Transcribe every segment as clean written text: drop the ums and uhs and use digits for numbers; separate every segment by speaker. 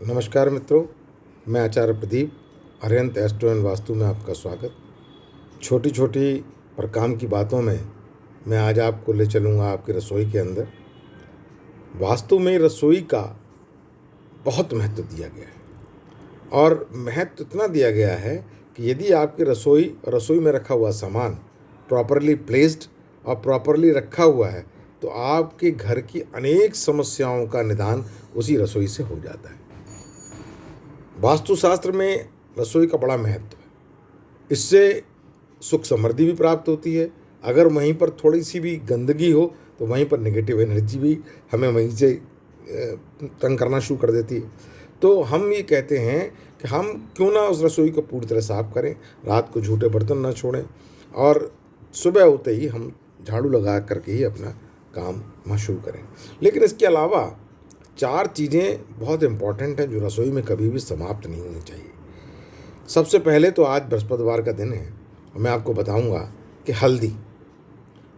Speaker 1: नमस्कार मित्रों, मैं आचार्य प्रदीप अरिहंत एस्ट्रो एंड वास्तु में आपका स्वागत। छोटी छोटी पर काम की बातों में मैं आज आपको ले चलूँगा आपकी रसोई के अंदर। वास्तु में रसोई का बहुत महत्व दिया गया है और महत्व इतना दिया गया है कि यदि आपकी रसोई में रखा हुआ सामान प्रॉपरली प्लेस्ड और प्रॉपरली रखा हुआ है तो आपके घर की अनेक समस्याओं का निदान उसी रसोई से हो जाता है। वास्तुशास्त्र में रसोई का बड़ा महत्व है। इससे सुख समृद्धि भी प्राप्त होती है। अगर वहीं पर थोड़ी सी भी गंदगी हो तो वहीं पर नेगेटिव एनर्जी भी हमें वहीं से तंग करना शुरू कर देती है। तो हम ये कहते हैं कि हम क्यों ना उस रसोई को पूरी तरह साफ करें, रात को झूठे बर्तन ना छोड़ें और सुबह होते ही हम झाड़ू लगा करके ही अपना काम शुरू करें। लेकिन इसके अलावा 4 चीज़ें बहुत इम्पॉर्टेंट हैं जो रसोई में कभी भी समाप्त नहीं होनी चाहिए। सबसे पहले तो आज बृहस्पतिवार का दिन है और मैं आपको बताऊंगा कि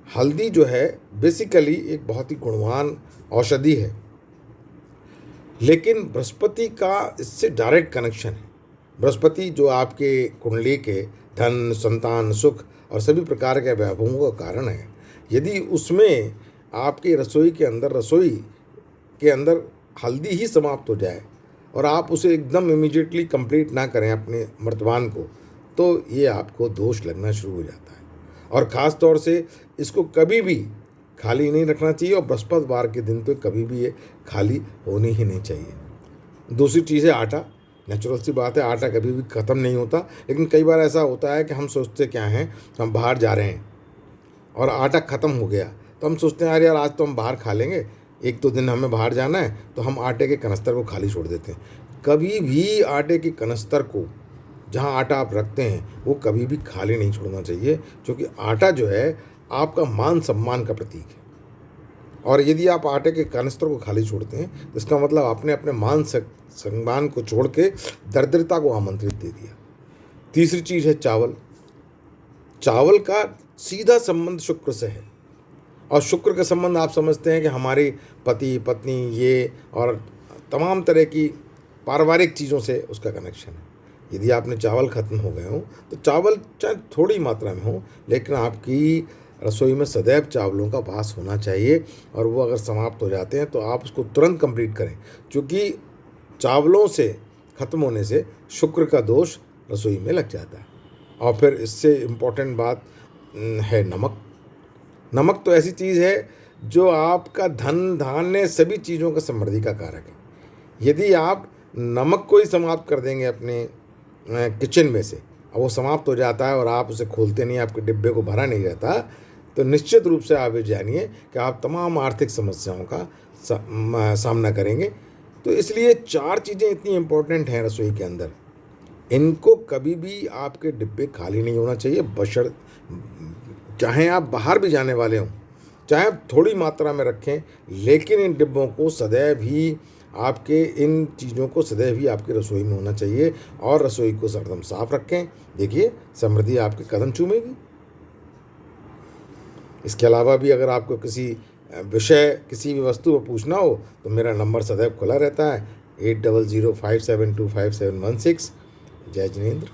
Speaker 1: हल्दी जो है बेसिकली एक बहुत ही गुणवान औषधि है, लेकिन बृहस्पति का इससे डायरेक्ट कनेक्शन है। बृहस्पति जो आपके कुंडली के धन, संतान, सुख और सभी प्रकार के वैभवों का कारण है। यदि उसमें आपकी रसोई के अंदर हल्दी ही समाप्त हो जाए और आप उसे एकदम इमीडिएटली कंप्लीट ना करें अपने मर्तबान को, तो ये आपको दोष लगना शुरू हो जाता है। और ख़ास तौर से इसको कभी भी खाली नहीं रखना चाहिए और बृहस्पतिवार के दिन तो कभी भी ये खाली होनी ही नहीं चाहिए। दूसरी चीज़ है आटा। नेचुरल सी बात है, आटा कभी भी ख़त्म नहीं होता, लेकिन कई बार ऐसा होता है कि हम सोचते क्या हैं, हम बाहर जा रहे हैं और आटा ख़त्म हो गया तो हम सोचते हैं यार आज तो हम बाहर खा लेंगे, 1-2 दिन हमें बाहर जाना है, तो हम आटे के कनस्तर को खाली छोड़ देते हैं। कभी भी आटे के कनस्तर को, जहाँ आटा आप रखते हैं, वो कभी भी खाली नहीं छोड़ना चाहिए, क्योंकि आटा जो है आपका मान सम्मान का प्रतीक है। और यदि आप आटे के कनस्तर को खाली छोड़ते हैं तो इसका मतलब आपने अपने मान सम्मान को छोड़ के दरिद्रता को आमंत्रित दे दिया। तीसरी चीज़ है चावल का सीधा संबंध शुक्र से है और शुक्र का संबंध आप समझते हैं कि हमारी पति पत्नी ये और तमाम तरह की पारिवारिक चीज़ों से उसका कनेक्शन है। यदि आपने चावल ख़त्म हो गए हो तो चावल चाहे थोड़ी मात्रा में हो, लेकिन आपकी रसोई में सदैव चावलों का वास होना चाहिए और वो अगर समाप्त हो जाते हैं तो आप उसको तुरंत कंप्लीट करें, क्योंकि चावलों से ख़त्म होने से शुक्र का दोष रसोई में लग जाता है। और फिर इससे इम्पोर्टेंट बात है नमक तो ऐसी चीज़ है जो आपका धन धान्य सभी चीज़ों का समृद्धि का कारक है। यदि आप नमक को ही समाप्त कर देंगे अपने किचन में से और वो समाप्त हो जाता है और आप उसे खोलते नहीं, आपके डिब्बे को भरा नहीं रहता, तो निश्चित रूप से आप ये जानिए कि आप तमाम आर्थिक समस्याओं का सामना करेंगे। तो इसलिए 4 चीज़ें इतनी इम्पोर्टेंट हैं रसोई के अंदर, इनको कभी भी आपके डिब्बे खाली नहीं होना चाहिए। चाहे आप बाहर भी जाने वाले हों, चाहे आप थोड़ी मात्रा में रखें, लेकिन इन डिब्बों को सदैव ही इन चीज़ों को सदैव ही आपकी रसोई में होना चाहिए और रसोई को सरदम साफ रखें। देखिए समृद्धि आपके कदम चूमेगी। इसके अलावा भी अगर आपको किसी भी वस्तु पर पूछना हो तो मेरा नंबर सदैव खुला रहता है 8005725716। जय जिनेंद्र।